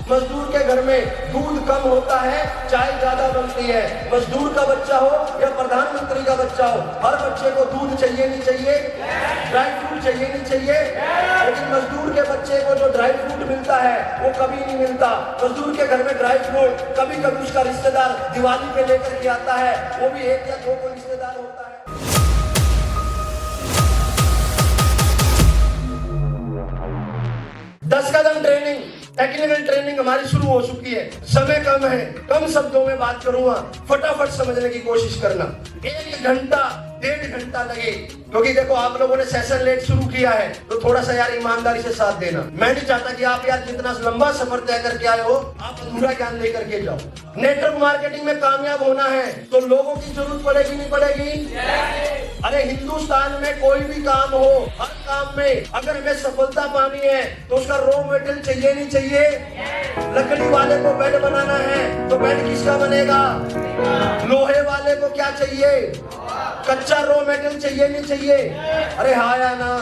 मजदूर के घर में दूध कम होता है, चाय ज्यादा बनती है। मजदूर का बच्चा हो या प्रधानमंत्री का बच्चा हो, हर बच्चे को दूध चाहिए नहीं चाहिए, ड्राई फ्रूट चाहिए नहीं चाहिए। लेकिन मजदूर के बच्चे को जो ड्राई फ्रूट मिलता है वो कभी नहीं मिलता। मजदूर के घर में ड्राई फ्रूट कभी कभी उसका रिश्तेदार दिवाली पे लेकर के आता है, वो भी 1 या 2 को रिश्तेदार होता है। 10 कदम ट्रेनिंग, टेक्निकल ट्रेनिंग हमारी शुरू हो चुकी है। समय कम है, कम शब्दों में बात करूंगा, फटाफट समझने की कोशिश करना। 1 घंटा 1.5 घंटा लगे, क्योंकि देखो आप लोगों ने सेशन लेट शुरू किया है तो थोड़ा सा यार ईमानदारी से साथ देना। मैं नहीं चाहता कि आप यार जितना लंबा सफर तय करके आए हो आप अधूरा ज्ञान लेकर के जाओ। नेटवर्क मार्केटिंग में कामयाब होना है तो लोगों की जरूरत पड़ेगी नहीं पड़ेगी? अरे हिंदुस्तान में कोई भी काम हो, हर काम में अगर हमें सफलता पानी है तो उसका रॉ मटेरियल चाहिए नहीं चाहिए? लकड़ी वाले को बेड बनाना है तो बेड किसका बनेगा? लोहे वाले को क्या चाहिए? कच्चा रॉ मटेरियल चाहिए नहीं चाहिए? अरे हाँ या ना?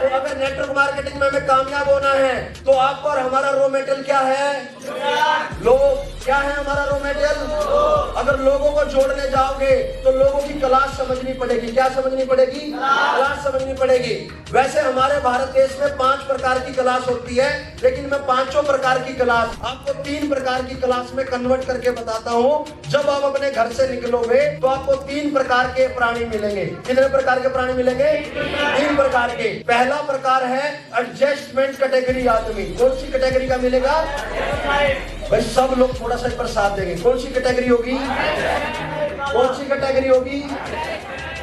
तो अगर नेटवर्क मार्केटिंग में हमें कामयाब होना है तो आपको और हमारा रॉ मटेरियल क्या है? लोग। क्या है हमारा रॉ मटेरियल? अगर लोगों को जोड़ने जाओगे तो लोगों की क्लास समझनी पड़ेगी। क्या समझनी पड़ेगी? क्लास समझनी पड़ेगी। वैसे हमारे भारत देश में 5 प्रकार की क्लास होती है, लेकिन मैं 5 प्रकार की क्लास आपको 3 प्रकार की क्लास में कन्वर्ट करके बताता हूँ। जब आप अपने घर से निकलोगे तो आपको 3 प्रकार के प्राणी मिलेंगे। कितने प्रकार के प्राणी मिलेंगे? 3 प्रकार के। पहला प्रकार है एडजस्टमेंट कैटेगरी आदमी। कौन सी कैटेगरी का मिलेगा भाई? सब लोग थोड़ा सा पर साथ देंगे। कौन सी कैटेगरी होगी? कौन सी कैटेगरी होगी?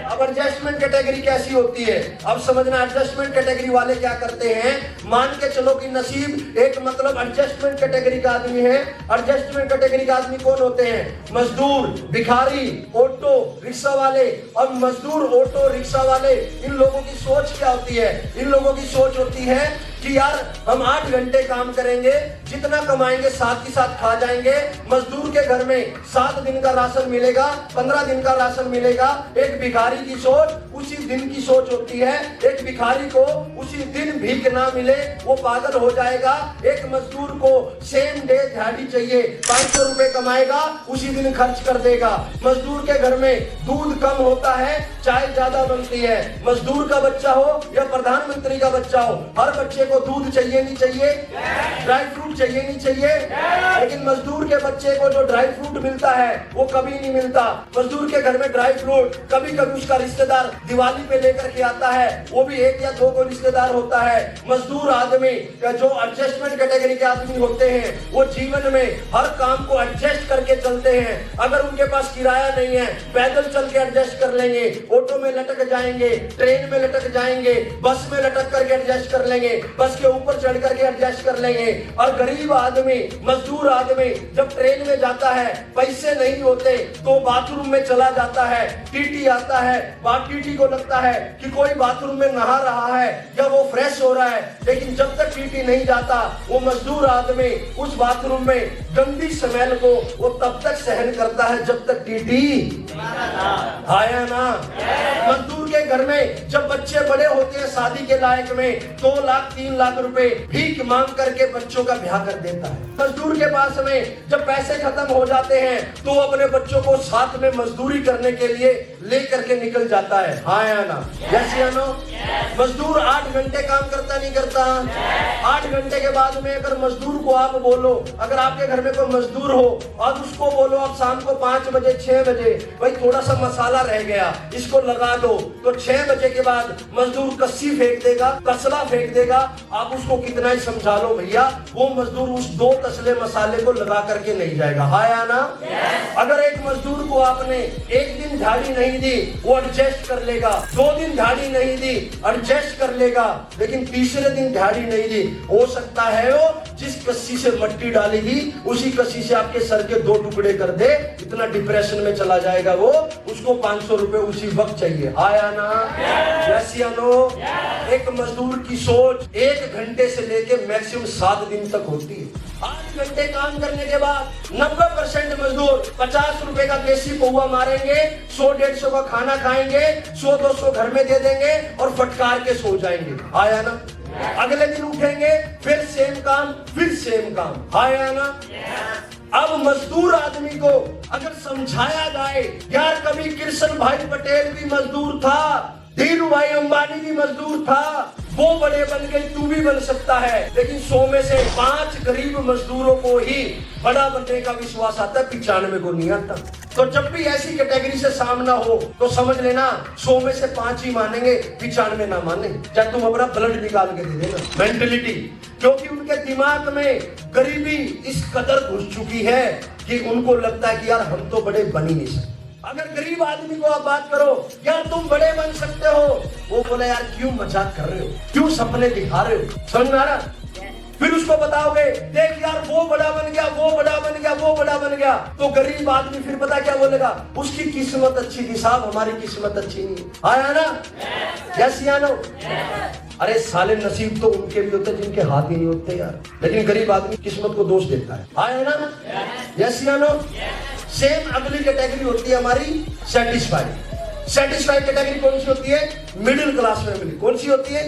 अब एडजस्टमेंट कैटेगरी कैसी होती है अब समझना। एडजस्टमेंट कैटेगरी वाले क्या करते हैं? मान के चलो कि नसीब एक मतलब एडजस्टमेंट कैटेगरी का आदमी है। एडजस्टमेंट कैटेगरी का आदमी कौन होते हैं? मजदूर, भिखारी, ऑटो रिक्शा वाले। और मजदूर, ऑटो रिक्शा वाले, इन लोगों की सोच क्या होती है? इन लोगों की सोच होती है कि यार हम 8 घंटे काम करेंगे, जितना कमाएंगे साथ ही साथ खा जाएंगे। मजदूर के घर में 7 दिन का राशन मिलेगा, 15 दिन का राशन मिलेगा। एक भिखारी की सोच उसी दिन की सोच होती है। एक भिखारी को उसी दिन भीख ना मिले वो पागल हो जाएगा। एक मजदूर को सेम डे दिहाड़ी चाहिए, 500 रुपए कमाएगा उसी दिन खर्च कर देगा। मजदूर के घर में दूध कम होता है, चाय ज्यादा बनती है। मजदूर का बच्चा हो या प्रधानमंत्री का बच्चा हो, हर बच्चे को दूध चाहिए नहीं चाहिए, ड्राई फ्रूट चाहिए नहीं चाहिए। लेकिन मजदूर के बच्चे को जो ड्राई फ्रूट मिलता है वो कभी नहीं मिलता। मजदूर के घर में ड्राई फ्रूट कभी कभी उसका रिश्तेदार दिवाली पे लेकर के आता है, वो भी 1 या 2 को रिश्तेदार होता है। मजदूर आदमी का जो एडजस्टमेंट कैटेगरी के आदमी होते हैं वो जीवन में हर काम को एडजस्ट करके चलते हैं। अगर उनके पास किराया नहीं है पैदल चल के एडजस्ट कर लेंगे, ऑटो में लटक जाएंगे, ट्रेन में लटक जाएंगे, बस में लटक करके एडजस्ट कर लेंगे, बस के ऊपर चढ़ करके एडजस्ट कर लेंगे। और गरीब आदमी, मजदूर आदमी जब ट्रेन में जाता है पैसे नहीं होते तो बाथरूम में चला जाता है। टीटी आता है, टीटी को लगता है कि कोई बाथरूम में नहा रहा है या वो फ्रेश हो रहा है, लेकिन जब तक टीटी नहीं जाता वो मजदूर आदमी उस बाथरूम में गंदी स्मेल को वो तब तक सहन करता है जब तक टीटी आया ना। मजदूर के घर में जब बच्चे बड़े होते हैं शादी के लायक में 2 लाख 3 लाख रुपए भीख मांग करके बच्चों का ब्याह कर देता है। मजदूर के पास में जब पैसे खत्म हो जाते हैं तो अपने बच्चों को साथ में मजदूरी करने के लिए लेकर के निकल जाता है। हाँ या ना? यस या नो? मजदूर 8 घंटे काम करता नहीं करता? 8 घंटे के बाद में अगर मजदूर को आप बोलो, अगर आपके घर में कोई मजदूर हो और उसको बोलो आप शाम को 5 बजे 6 बजे भाई थोड़ा सा मसाला रह गया इसको लगा दो, तो 6 बजे के बाद मजदूर कस्सी फेंक देगा, कसला फेंक देगा। आप उसको कितना ही समझा लो भैया वो मजदूर उस 2 तसले मसाले को लगा करके नहीं जाएगा। हाँ या ना? अगर एक मजदूर को आपने 1 दिन दिहाड़ी नहीं दी वो एडजस्ट कर लेगा, 2 दिन दिहाड़ी नहीं दी एडजस्ट कर लेगा, लेकिन तीसरे दिन दिहाड़ी नहीं दी हो सकता है वो जिस कस्सी से मट्टी डाली थी उसी कस्सी से आपके सर के 2 टुकड़े कर दे। इतना डिप्रेशन में चला जाएगा वो, उसको 500 रुपए उसी वक्त चाहिए। आया ना? यस या नो? एक मजदूर की सोच 1 घंटे से लेके मैक्सिमम 7 दिन तक होती है। 8 घंटे काम करने के बाद 90% मजदूर 50 रुपए का देसी पौवा मारेंगे, 100-150 का खाना खाएंगे, 100-200 घर में दे देंगे और फटकार के सो जाएंगे। आया ना? अगले दिन उठेंगे फिर सेम काम, फिर सेम काम। आया ना? अब मजदूर आदमी को अगर समझाया जाए, यार कभी कृष्ण भाई पटेल भी मजदूर था, धीरू भाई अंबानी भी मजदूर था, वो बड़े बन गए, तू भी बन सकता है। लेकिन 100 में से 5 गरीब मजदूरों को ही बड़ा बनने का विश्वास आता है, 95 को नहीं आता। तो जब भी ऐसी कैटेगरी से सामना हो तो समझ लेना 100 में से 5 ही मानेंगे, 95 ना माने, चाहे तुम अपना ब्लड निकाल के दे देना। मेंटलिटी, क्योंकि उनके दिमाग में गरीबी इस कदर घुस चुकी है कि उनको लगता है कि यार हम तो बड़े बन ही नहीं सकते। अगर गरीब आदमी को आप बात करो, यार तुम बड़े बन सकते हो, वो बोले यार क्यों मजाक कर रहे हो, क्यों सपने दिखा रहे हो, समझ में आ रहा? फिर उसको बताओगे, देख यार वो बड़ा बन गया, वो बड़ा बन गया, वो बड़ा बन गया, तो गरीब आदमी फिर पता क्या बोलेगा, उसकी किस्मत अच्छी थी साहब, हमारी किस्मत अच्छी नहीं। आया ना? यस या नो? अरे साले नसीब तो उनके भी होते जिनके हाथ ही नहीं होते यार, लेकिन गरीब आदमी किस्मत को दोष देता है। आया ना? यस या नो? सेम अगली कैटेगरी होती है हमारी सेटिस्फाइड। सेटिस्फाइड कैटेगरी कौन सी होती है? Middle class family. कौन सी होती है?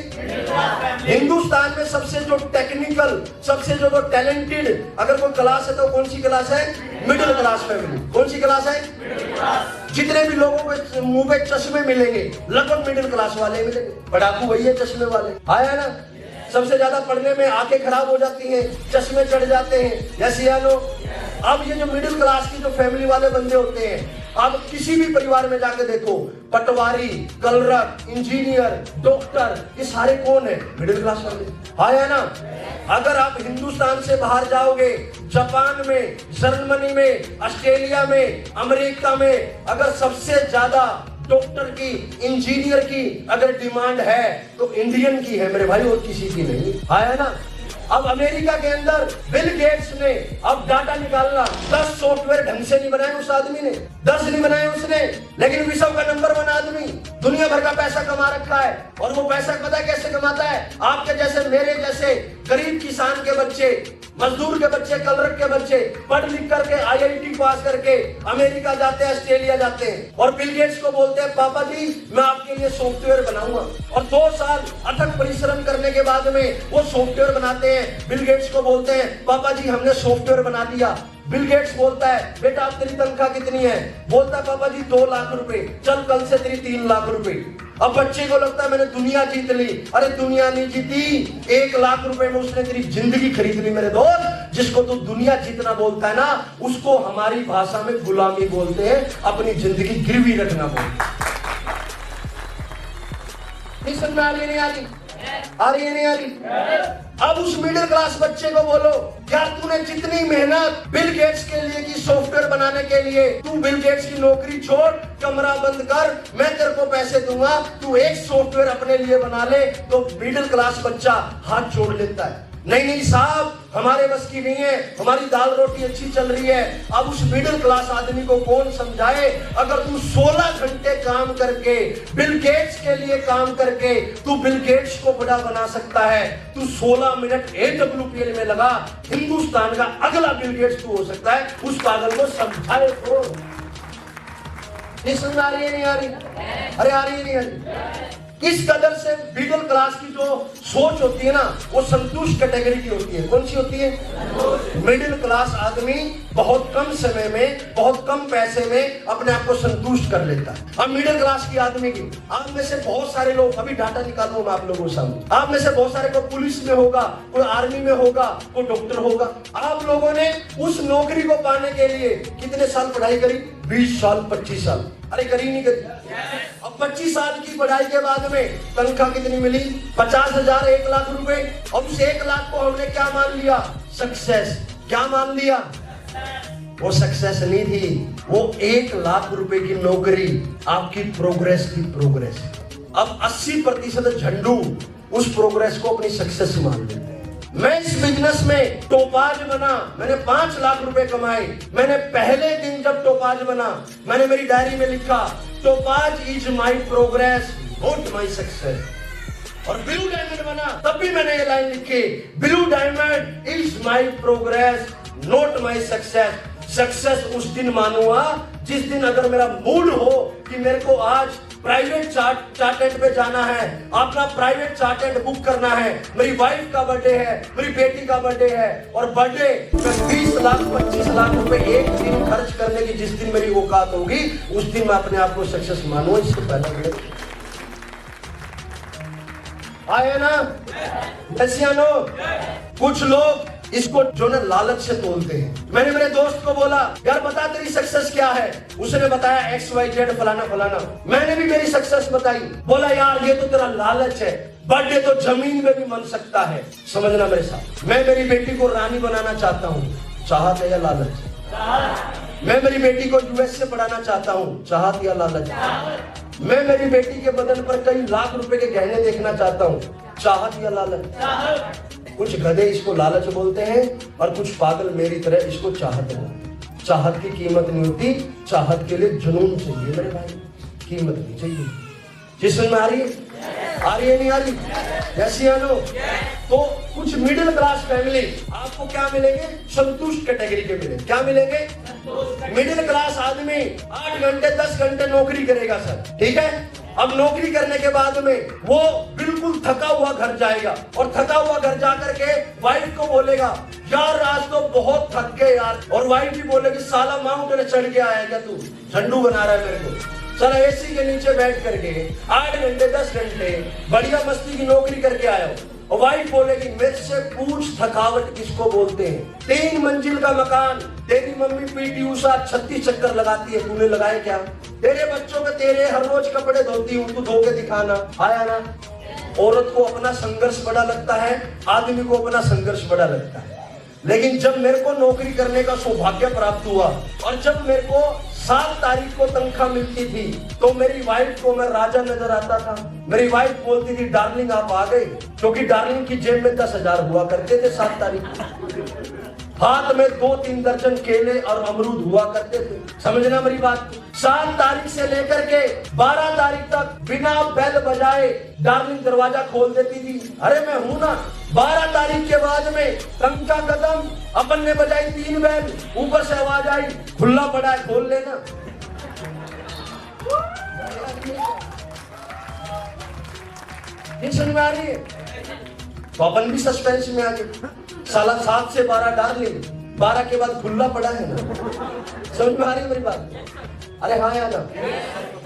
हिंदुस्तान में सबसे जो टेक्निकल, सबसे जो टैलेंटेड अगर कोई क्लास है तो कौन सी क्लास है? Middle class family. कौन सी क्लास है? जितने भी लोगों के मुंह पे चश्मे मिलेंगे लगभग मिडिल क्लास वाले मिलेंगे। पढ़ाकू वही है चश्मे वाले। आया ना? सबसे ज्यादा पढ़ने में आंखें खराब हो जाती हैं, चश्मे चढ़ जाते हैं। यस या नो? अब ये जो मिडिल क्लास की जो फैमिली वाले बंदे होते हैं, आप किसी भी परिवार में जाके देखो, पटवारी, कलरक, इंजीनियर, डॉक्टर, ये सारे कौन है? मिडिल क्लास वाले। आया ना? अगर आप हिंदुस्तान से बाहर जाओगे, जापान में, जर्मनी में, ऑस्ट्रेलिया में, अमेरिका में, अगर सबसे ज्यादा डॉक्टर की, इंजीनियर की अगर डिमांड है तो इंडियन की है मेरे भाई, और किसी की नहीं। आया ना? अब अमेरिका के अंदर बिल गेट्स ने अब डाटा निकालना, 10 सॉफ्टवेयर ढंग से नहीं बनाए उस आदमी ने, 10 नहीं बनाए उसने, लेकिन विश्व का नंबर 1 आदमी, दुनिया भर का पैसा कमा रखा है। और वो पैसा पता है कैसे कमाता है? आपके जैसे, मेरे जैसे गरीब किसान के बच्चे, मजदूर के बच्चे, कलरक के बच्चे पढ़ लिख करके IIT पास करके अमेरिका जाते हैं, ऑस्ट्रेलिया जाते हैं, और बिल गेट्स को बोलते हैं पापा जी मैं आपके लिए सॉफ्टवेयर बनाऊंगा। और 2 साल अथक परिश्रम करने के बाद में वो सॉफ्टवेयर बनाते हैं। बिल गेट्स को बोलते हैं पापा जी हमने सॉफ्टवेयर बना दिया। बिल गेट्स बोलता है बेटा अब तेरी तनख्वाह कितनी है? बोलता है पापा जी 2 लाख रुपए, चल कल से तेरी 3 लाख रुपए। अब बच्चे को लगता है मैंने दुनिया जीत ली। अरे दुनिया नहीं जीती, 1 लाख रुपए में उसने तेरी जिंदगी खरीद ली मेरे दोस्त। जिसको तू दुनिया जीतना बोलता है ना, उसको हमारी भाषा में गुलामी बोलते हैं, अपनी जिंदगी गिरवी रखना बोलते हैं। नहीं समझ में आ रही? नहीं आ रही? आ रही है? नहीं आ रही? अब उस मिडिल क्लास बच्चे को बोलो, यार तूने जितनी मेहनत बिल गेट्स के लिए की सॉफ्टवेयर बनाने के लिए, तू बिल गेट्स की नौकरी छोड़, कमरा बंद कर, मैं तेरे को पैसे दूंगा, तू एक सॉफ्टवेयर अपने लिए बना ले। तो मिडिल क्लास बच्चा हाथ जोड़ लेता है, नहीं नहीं साहब हमारे बस की नहीं है, हमारी दाल रोटी अच्छी चल रही है। अब उस मिडिल क्लास आदमी को कौन समझाए? अगर तू 16 घंटे काम करके, बिल गेट्स के लिए काम करके तू बिल गेट्स को बड़ा बना सकता है, तू 16 मिनट AWPL में लगा, हिंदुस्तान का अगला बिल गेट्स तू हो सकता है। उस पागल को समझाए तो। नहीं समझ आ रही है? नहीं आ रही? अरे आ रही है? नहीं आ रही? इस कदर से मिडिल क्लास की जो सोच होती है ना, वो संतुष्ट कैटेगरी की होती है। कौन सी होती है? मिडिल क्लास आदमी बहुत कम समय में, बहुत कम पैसे में अपने आप को संतुष्ट कर लेता है। अब मिडिल क्लास की आदमी की, आप में से बहुत सारे लोग, अभी डाटा निकालूंगा मैं आप लोगों के सामने, आप में से बहुत सारे को पुलिस में होगा, कोई आर्मी में होगा, कोई डॉक्टर होगा। आप लोगों ने उस नौकरी को पाने के लिए कितने साल पढ़ाई करी? 20 साल, 25 साल? अरे करी नहीं करी? अब 25 साल की पढ़ाई के बाद में तनख्वाह कितनी मिली? 50,000, 1 लाख रुपए। अब उस 1 लाख को हमने क्या मान लिया? सक्सेस। क्या मान लिया? वो सक्सेस नहीं थी, वो 1 लाख रुपए की नौकरी आपकी प्रोग्रेस की प्रोग्रेस। अब 80% झंडू उस प्रोग्रेस को अपनी सक्सेस मान लेते हैं। मैं इस बिजनेस में टोपाज बना, मैंने 5 लाख रुपए कमाए। मैंने पहले दिन जब टोपाज बना, मैंने मेरी डायरी में लिखा topaz is my progress not my success. और ब्लू डायमंड बना, तब भी मैंने ये लाइन लिखी, blue diamond is my progress not my success. Success उस दिन मानूंगा जिस दिन अगर मेरा मूड हो कि मेरे को आज प्राइवेट चार्टेड पे जाना है, अपना प्राइवेट चार्टेड बुक करना है, मेरी वाइफ का बर्थडे है, मेरी बेटी का बर्थडे है, और बर्थडे में 20 लाख 25 लाख रुपए एक दिन खर्च करने की जिस दिन मेरी औकात होगी उस दिन मैं अपने आप को सक्सेस मानूंगा। इससे पहले आए ना ऐसिया नो। कुछ लोग इसको जो ना लालच से तोलते हैं। मैंने मेरे दोस्त को बोला यार बता तेरी सक्सेस क्या है, उसने बताया XYZ फलाना फलाना। मैंने भी मेरी सक्सेस बताई, बोला यार ये तो तेरा लालच है, बर्थडे तो जमीन में भी बन सकता है। समझना मेरे साथ, मैं मेरी बेटी को रानी बनाना चाहता हूँ, चाहत है या लालच? मैं मेरी बेटी को US से पढ़ाना चाहता हूँ, चाहत या लालच? मैं मेरी बेटी के बदन पर कई लाख रुपए के गहने देखना चाहता हूँ, चाहत या लालच? कुछ गधे इसको लालच बोलते हैं और कुछ पागल मेरी तरह इसको चाहत बोलते हैं। चाहत की कीमत नहीं होती, चाहत के लिए जुनून चाहिए मेरे भाई, कीमत नहीं चाहिए। जिसमें आ रही है नहीं आ रही? जैसी आनो। तो कुछ मिडिल क्लास फैमिली आपको क्या मिलेंगे? संतुष्ट कैटेगरी के मिलेंगे। क्या मिलेंगे? मिडिल क्लास आदमी 8 घंटे 10 घंटे नौकरी करेगा सर, ठीक है। अब नौकरी करने के बाद में वो बिल्कुल थका हुआ घर जाएगा और थका हुआ घर जाकर के वाइफ को बोलेगा यार आज तो बहुत थक गए यार, और वाइफ भी बोलेगी साला माउंटेन चढ़ के आया क्या तू, झंडू बना रहा है मेरे को, चला एसी के नीचे बैठ करके 8 घंटे 10 घंटे बढ़िया मस्ती की नौकरी करके आया हो। और वाइफ बोलेगी मेरे से पूछ थकावट किसको बोलते हैं? 3 मंजिल का मकान, तेरी मम्मी PT ऊषा 36 चक्कर लगाती है, तूने लगाए क्या? तेरे बच्चों के तेरे हर रोज कपड़े धोती हूँ, तू धो के दिखाना। आया ना? औरत को अपना संघर्ष बड़ा लगता है, आदमी को अपना संघर्ष बड़ा लगता है। लेकिन जब मेरे को नौकरी करने का सौभाग्य प्राप्त हुआ और जब मेरे को 7 तारीख को तनख्वाह मिलती थी तो मेरी वाइफ को मैं राजा नजर आता था। मेरी वाइफ बोलती थी डार्लिंग आप आ गए, क्योंकि डार्लिंग की जेब में 10,000 हुआ करते थे 7 तारीख को। हाथ में 2-3 दर्जन केले और अमरूद हुआ करते थे। समझना मेरी बात। 7 तारीख से लेकर के 12 तारीख तक बिना बेल बजाए डार्लिंग दरवाजा खोल देती थी। अरे मैं हूं ना। 12 तारीख के बाद में टंका कदम अपन ने बजाई 3 बेल, ऊपर से आवाज आई खुला पड़ा है खोल लेना। समझ में आ रही है? तो अपन भी सस्पेंस में आ गए। साला 7 से 12 डार्लिंग, 12 के बाद खुला पड़ा है ना। समझ में आ रही है मेरी बात? अरे हाँ या ना?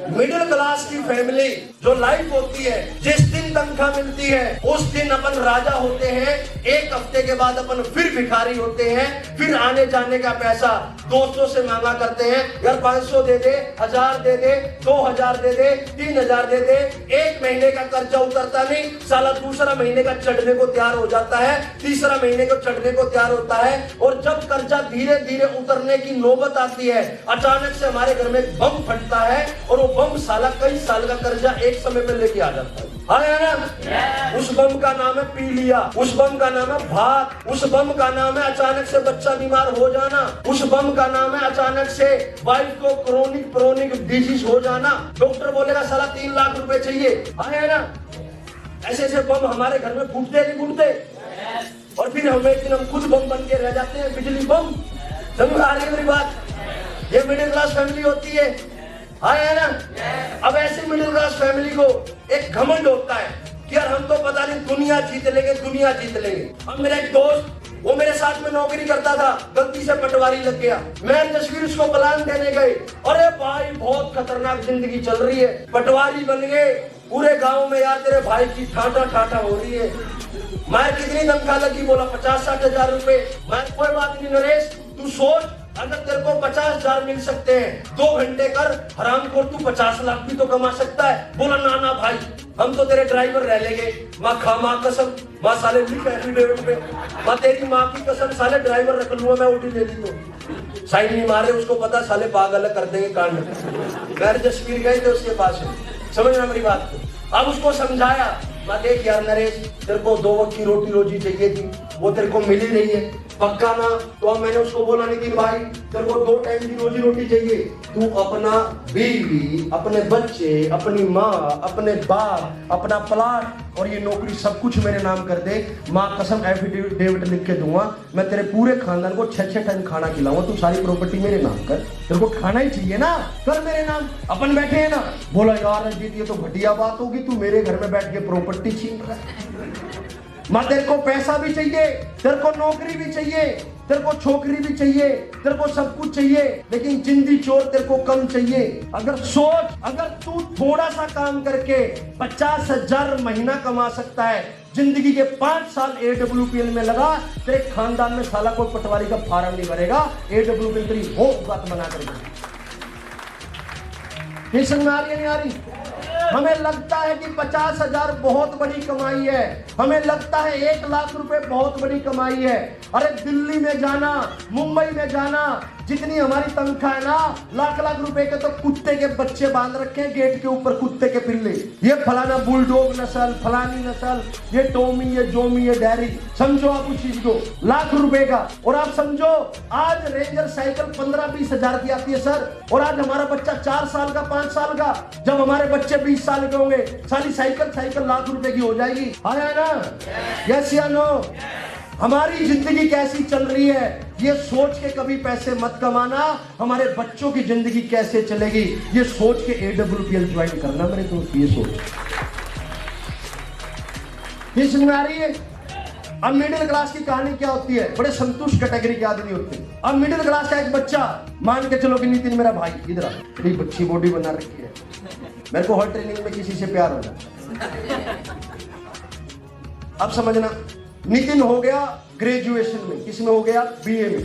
मिडिल क्लास की फैमिली जो लाइफ होती है, जिस दिन तनख्वाह मिलती है उस दिन अपन राजा होते हैं, 1 हफ्ते के बाद अपन फिर भिखारी होते हैं। फिर आने जाने का पैसा दोस्तों से मांगा करते हैं, यार 500 दे दे, 1000 दे दे, 2000 दे दे, 3000 दे दे। 1 महीने का कर्जा उतरता नहीं, साला दूसरा महीने का चढ़ने को तैयार हो जाता है, तीसरा महीने को चढ़ने को तैयार होता है। और जब कर्जा धीरे धीरे उतरने की नौबत आती है, अचानक से हमारे घर में बम फटता है और वो बम साला कई साल का कर्जा एक समय पे लेके आ जाता है। हाँ ना? उस बम का नाम है पी लिया, उस बम का नाम है भात, उस बम का नाम है अचानक से बच्चा बीमार हो जाना, उस बम का नाम है अचानक से वाइफ को क्रोनिक डिजीज हो जाना। डॉक्टर बोलेगा साला 3 लाख रुपए चाहिए। हाँ ना? ऐसे ऐसे बम हमारे घर में फूटते नहीं फूटते? और फिर हम एक दिन हम खुद बम बन के रह जाते हैं, बिजली बम। समझ आ रही है मेरी बात? ये मिडिल क्लास फैमिली होती है। हाँ है ना? अब ऐसे मिडिल क्लास फैमिली को एक घमंड होता है कि यार हम तो पता नहीं दुनिया जीत लेंगे, दुनिया जीत लेंगे। अब मेरा एक दोस्त, वो मेरे साथ में नौकरी करता था, गलती से पटवारी लग गया। मैं तस्वीर उसको प्लान देने गए, अरे भाई बहुत खतरनाक जिंदगी चल रही है, पटवारी बन गए, पूरे गांव में यार तेरे भाई की ठाठा हो रही है। मैं कितनी तनख्वाह लगी? बोला 50-60 हजार रुपए। मैं कोई बात नहीं नरेश, तू सोच अगर तेरे को 50,000 मिल सकते हैं, 2 घंटे कर हरामखोर, तू 50 लाख भी तो कमा सकता है। बोला ना भाई हम तो तेरे ड्राइवर रह लेंगे। माँ खा माँ कसम, माँ साले लिख एफिडेविट पे, माँ तेरी माँ की कसम साले ड्राइवर रख लूंगा मैं, उठी ले ली तो साइन नहीं मारे, उसको पता साले पागल कर देंगे कांड। मैं जसवीर गए थे उसके पास, समझना मेरी बात को। अब उसको समझाया, मैं देख यार नरेश तेरे को 2 वक्त की रोटी रोजी चाहिए थी, वो तेरे को मिल ही रही है, पक्का ना? तो अब मैंने उसको बोला नितिन भाई तेरे को 2 टाइम की रोजी रोटी चाहिए, तू अपना बीवी, अपने बच्चे, अपनी माँ, अपने बाप, अपना प्लाट और ये नौकरी सब कुछ मेरे नाम कर दे। माँ कसम एफिडेविट लिख के दूंगा, मैं तेरे पूरे खानदान को 6-6 टाइम खाना खिलाऊंगा, तू सारी प्रॉपर्टी मेरे नाम कर। तेरे को खाना ही चाहिए ना, कर मेरे नाम। अपन बैठे हैं ना, बोला यार रंजीत ये तो घटिया बात होगी, तू मेरे घर में बैठ के प्रॉपर्टी छीन रहा है। माँ तेरे को पैसा भी चाहिए, तेरे को नौकरी भी चाहिए, तेरे को छोकरी भी चाहिए, तेरे को सब कुछ चाहिए, लेकिन जिंदगी चोर तेरे को कम चाहिए। अगर सोच, अगर तू थोड़ा सा काम करके 50,000 महीना कमा सकता है, जिंदगी के 5 साल AWPL में लगा, तेरे खानदान में साला कोई पटवारी का फार्म नहीं भरेगा। AWPL तेरी वो बात बना कर समझ आ रही है नहीं आ रही? हमें लगता है कि 50,000 बहुत बड़ी कमाई है, हमें लगता है 1 लाख रुपए बहुत बड़ी कमाई है। अरे दिल्ली में जाना, मुंबई में जाना, जितनी हमारी तनख्वाह है ना, लाख रुपए के तो कुत्ते के बच्चे बांध रखे हैं गेट के ऊपर, कुत्ते के पिल्ले। ये फलाना बुलडॉग नस्ल, फलानी नस्ल, ये टोमी, ये जोमी, ये डैरी, समझो आप उस चीज को, लाख रुपए का। और आप समझो आज रेंजर साइकिल 15-20 हजार की आती है सर, और आज हमारा बच्चा 4 साल का, 5 साल का, जब हमारे बच्चे 20 साल के होंगे, सारी साइकिल लाख रुपए की हो जाएगी। आया ना? यस या नो? हमारी जिंदगी कैसी चल रही है ये सोच के कभी पैसे मत कमाना, हमारे बच्चों की जिंदगी कैसे चलेगी ये सोच के AWPL ज्वाइन करना मेरे दोस्त। ये सोच ये समझ में आ रही है? अब मिडिल क्लास की कहानी क्या होती है? बड़े संतुष्ट कैटेगरी के आदमी होते हैं। अब मिडिल क्लास का एक बच्चा, मान के चलो कि नितिन मेरा भाई, इधर बड़ी अच्छी बॉडी बना रखी है, मेरे को हर ट्रेनिंग में किसी से प्यार हो जाता। अब समझना, नितिन हो गया ग्रेजुएशन में, किसमें हो गया? BA में।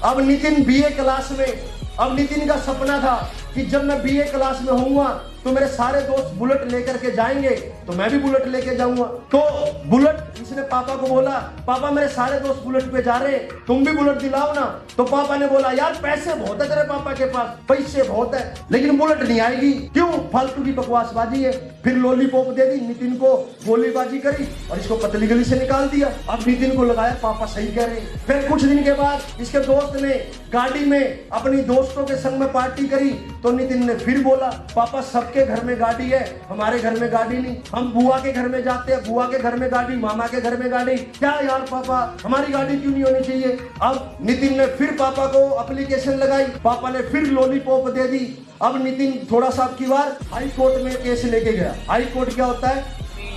अब नितिन BA क्लास में, अब नितिन का सपना था कि जब मैं BA क्लास में होऊंगा तो मेरे सारे दोस्त बुलेट लेकर के जाएंगे तो मैं भी बुलेट लेके जाऊंगा। तो बुलेट, इसने पापा को बोला पापा मेरे सारे दोस्त बुलेट पे जा रहे, तुम भी बुलेट दिलाओ ना। तो पापा ने बोला यार पैसे बहुत है तेरे पापा के पास, पैसे बहुत है, लेकिन बुलेट नहीं आएगी। क्यों? फालतू की बकवासबाजी है। फिर लॉलीपॉप दे दी, नितिन को गोलीबाजी करी और इसको पतली गली से निकाल दिया। अब नितिन को लगाया पापा सही कह रहे। फिर कुछ दिन के बाद इसके दोस्त ने गाड़ी में अपनी दोस्तों के संग में पार्टी करी, तो नितिन ने फिर बोला पापा सबके घर में गाड़ी है, हमारे घर में गाड़ी नहीं, हम बुआ के घर में जाते हैं, बुआ के घर में गाड़ी, मामा के घर में गाड़ी, क्या यार पापा हमारी गाड़ी क्यों नहीं होनी चाहिए? अब नितिन ने फिर पापा को एप्लीकेशन लगाई, पापा ने फिर लॉलीपॉप दे दी। अब नितिन थोड़ा सा की बार हाई कोर्ट में केस लेके गया। हाई कोर्ट क्या होता है?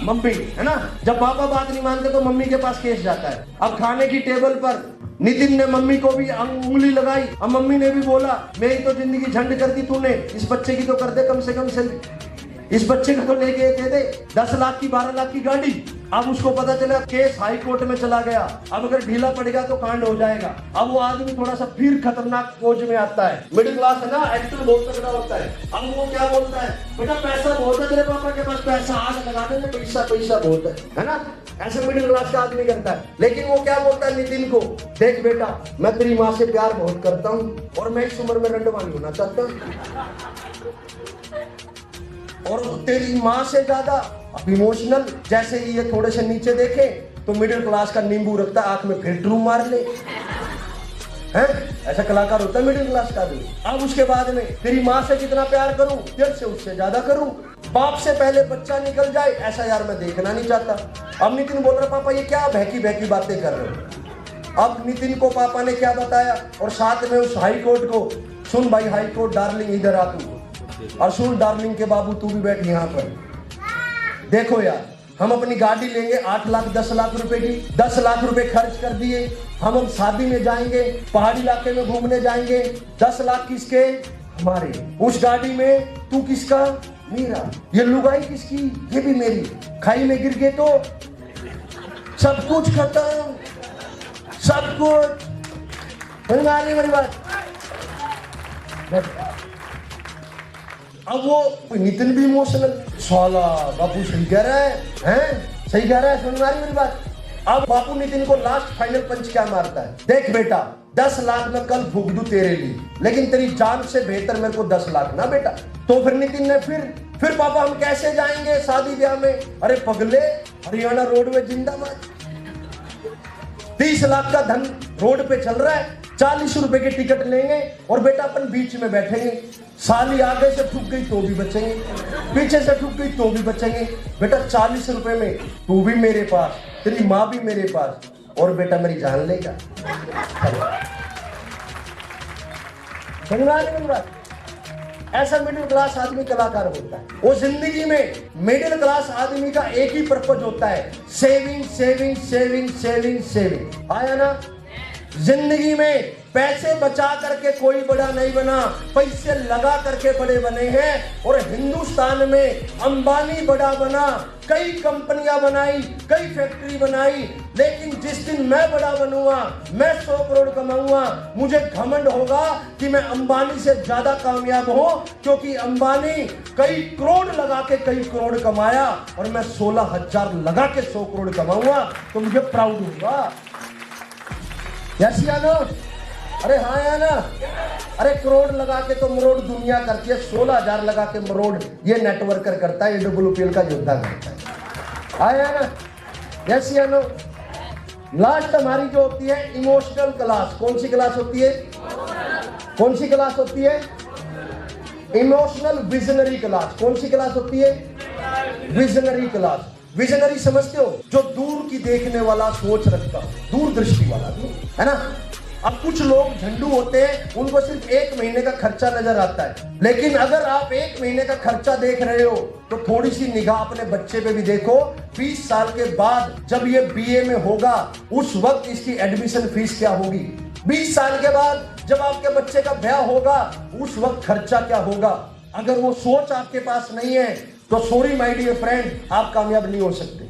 मम्मी, है ना? जब पापा बात नहीं मानते तो मम्मी के पास केस जाता है। अब खाने की टेबल पर नितिन ने मम्मी को भी उंगली लगाई। अब मम्मी ने भी बोला मेरी तो जिंदगी झंड कर दी तूने, इस बच्चे की तो कर दे कम से कम सही, इस बच्चे को तो लेके दे दे 10 लाख की 12 लाख की गाड़ी। अब उसको पता चला केस हाई कोर्ट में चला गया, अब अगर ढीला पड़ गया तो कांड हो जाएगा। अब वो आदमी थोड़ा सा फिर खतरनाक खोज में आता है। मिडिल क्लास है ना, एक्टर बहुत तगड़ा होता है। अब वो क्या बोलता है, बेटा पैसा बहुत है तेरे पापा के पास, पैसा आग लगा देंगे, पैसा पैसा बहुत है ना? ऐसे मिडिल क्लास का आदमी करता है। लेकिन वो क्या बोलता है नितिन को, देख बेटा मैं तेरी माँ से प्यार बहुत करता हूँ और मैं इस उम्र में रंडवानी होना चाहता हूँ, और तेरी माँ से ज्यादा अब इमोशनल, जैसे ही ये थोड़े से नीचे देखे तो मिडिल क्लास का नींबू रखता है आंख में, फिर ट्रू मार ले, हैं? ऐसा कलाकार होता है मिडिल क्लास का भी। अब उसके बाद में तेरी माँ से जितना प्यार करूं तेरे से उससे ज्यादा करूं, बाप से पहले बच्चा निकल जाए ऐसा यार मैं देखना नहीं चाहता। अब नितिन बोल रहा पापा ये क्या बहकी बहकी बातें कर रहे हो? अब नितिन को पापा ने क्या बताया, और साथ में उस हाई कोर्ट को, सुन भाई हाई कोर्ट डार्लिंग इधर आ तू, और सुन डार्लिंग के बाबू तू भी बैठ यहाँ पर। देखो यार हम अपनी गाड़ी लेंगे 8 लाख 10 लाख रुपए की, 10 लाख रुपए खर्च कर दिए, हम शादी में जाएंगे, पहाड़ी इलाके में घूमने जाएंगे, 10 लाख किसके? हमारे। उस गाड़ी में तू किसका? मेरा। ये लुगाई किसकी? ये भी मेरी। खाई में गिर गए तो सब कुछ खत्म, सब कुछ। समझ आ रही मेरी बात? अब वो नितिन भी इमोशनल, साला बापू सही कह रहा है, हैं? सही कह रहा है, समझ आ रही मेरी बात? अब बापू नितिन को लास्ट फाइनल पंच क्या मारता है, देख बेटा 10 लाख में कल फूक दूं तेरे लिए, लेकिन तेरी जान से बेहतर मेरे को 10 लाख ना बेटा। तो फिर नितिन ने फिर पापा हम कैसे जाएंगे शादी ब्याह में? अरे पगले, हरियाणा रोडवेज जिंदाबाद, 30 लाख का धन रोड पे चल रहा है, 40 रुपए की टिकट लेंगे और बेटा अपन बीच में बैठेंगे। साली आगे से ठुक गई तो भी बचेंगे, पीछे से ठुक गई तो भी बचेंगे। बेटा 40 रुपए में तू भी मेरे पास, तेरी माँ भी मेरे पास, और बेटा मेरी जान लेगा। ऐसा मिडिल क्लास आदमी कलाकार होता है। वो जिंदगी में मिडिल क्लास आदमी का एक ही पर्पज होता है, saving saving saving saving saving. आया ना? जिंदगी में पैसे बचा करके कोई बड़ा नहीं बना, पैसे लगा करके बड़े बने हैं। और हिंदुस्तान में अंबानी बड़ा बना, कई कंपनियां बनाई, कई फैक्ट्री बनाई, लेकिन जिस दिन मैं बड़ा बनूंगा, मैं 100 करोड़ कमाऊंगा, मुझे घमंड होगा कि मैं अंबानी से ज्यादा कामयाब हूं, क्योंकि अंबानी कई करोड़ लगा के कई करोड़ कमाया और मैं 16,000 लगा के 100 करोड़ कमाऊंगा, तो मुझे प्राउड होगा। यस या नो? अरे हाँ या ना? अरे करोड़ लगा के तो मरोड़ दुनिया करती है, 16,000 लगा के मरोड़ ये नेटवर्कर करता है, ये WPL का योद्धा करता है। आया ना? यस या नो? लास्ट हमारी जो होती है इमोशनल क्लास। कौन सी क्लास होती है? कौन सी क्लास होती है? Emotional visionary class. कौन सी क्लास होती है? Visionary class. विजनरी समझते हो? जो दूर की देखने वाला सोच रखता, दूरदृष्टि वाला, है ना? अब कुछ लोग झंडू होते हैं, उनको सिर्फ 1 महीने का खर्चा नजर आता है, लेकिन अगर आप 1 महीने का खर्चा देख रहे हो तो थोड़ी सी निगाह अपने बच्चे पे भी देखो। 20 साल के बाद जब ये BA में होगा, उस वक्त इसकी एडमिशन फीस क्या होगी? 20 साल के बाद जब आपके बच्चे का ब्याह होगा, उस वक्त खर्चा क्या होगा? अगर वो सोच आपके पास नहीं है तो सॉरी माय डियर फ्रेंड, आप कामयाब नहीं हो सकते।